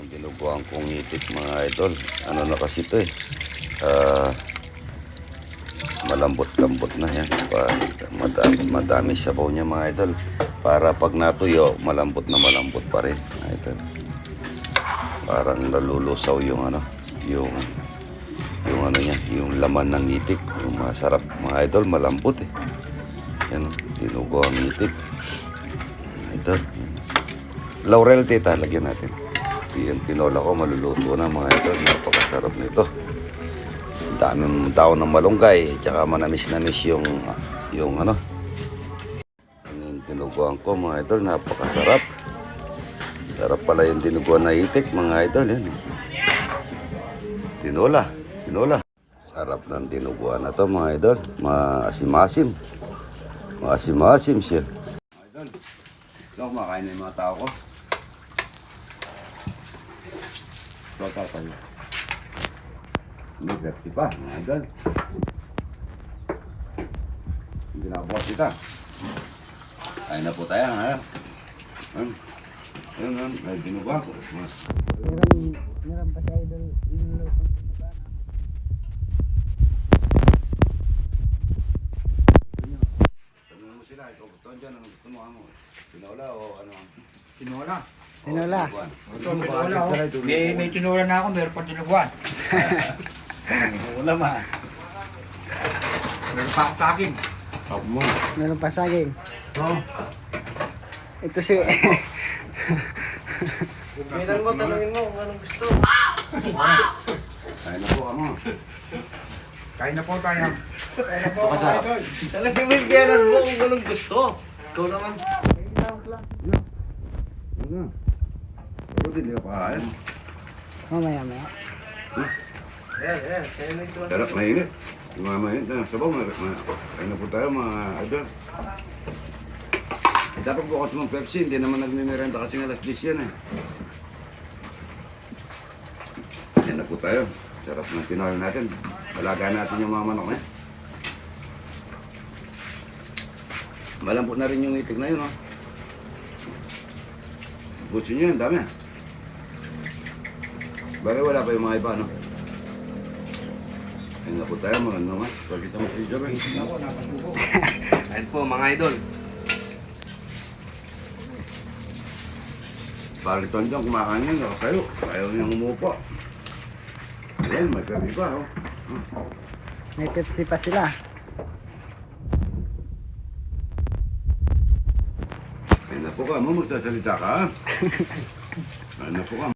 Ang dinuguan kong itik mga idol. Ano na kasi ito malambot-lambot na yan. Madami sabaw niya mga idol. Para pag natuyo, malambot na malambot pa rin mga idol. Parang nalulusaw yung yung ano niya, yung laman ng itik. Yung masarap mga idol, malambot Yan, dinuguan itik. Idol. Laurel tita, lagyan natin. Yung tinola ko maluluto na mga idol. Napakasarap nito. Daming tao ng malunggay. Tsaka manamis-namis yung yung tinuguan ko mga idol. Napakasarap. Sarap pala yung tinuguan na itik mga idol. Yan. Tinola. Sarap ng tinuguan na to mga idol. Maasim-asim. Maasim-asim siya. Mga idol. Ito kumakain na yung mga tao ko. Total tayo. May verti pa, mga idol. Hindi na ako kita. Kain na po tayo, ha? Ayun, may dinuga ko. Meron pa si idol inulutong dinuga na. Tanong mo sila, ikaw gusto dyan, anong gusto mo? Tinola o ano? Tinola. Tinola. Tinola. May tinola na ako, meron pa tinuguan. Ulam Meron pa akong saging. Meron pa saging. Oo. Ito si Minang mo, tanungin mo kung anong gusto. Kain na po, ano? Kain na po tayo. Kain na po Pakasarap. idol. Talaga may biyanan mo kung anong gusto. Ikaw naman. Ano? Pero hindi ka pakain. mamaya. Ayan. Sa'yo na yung Sarap, mainit. Yung mga mainit na sabaw, kain na po tayo mga idol. Dapat bukas mong Pepsi, hindi naman nagmimerenda kasi alas 10 yan Yan na po tayo. Sarap ng tinola natin. Alagaan natin yung mga manok Malambot na rin yung itik na yun, Gusto nyo yun, dami Bagay wala pa yung mga iba, Ayun na po tayo, mga naman. Pagkita mo si Joey. Ako, napasuko. Ayan po mga idol. Palitan dyan, kumakain yan, nakatayo. Ayaw niyang umupo. Ayan, may gabi pa, May Pepsi pa sila. Ayun na po ka, magsasalita ka, Ayun na po ka.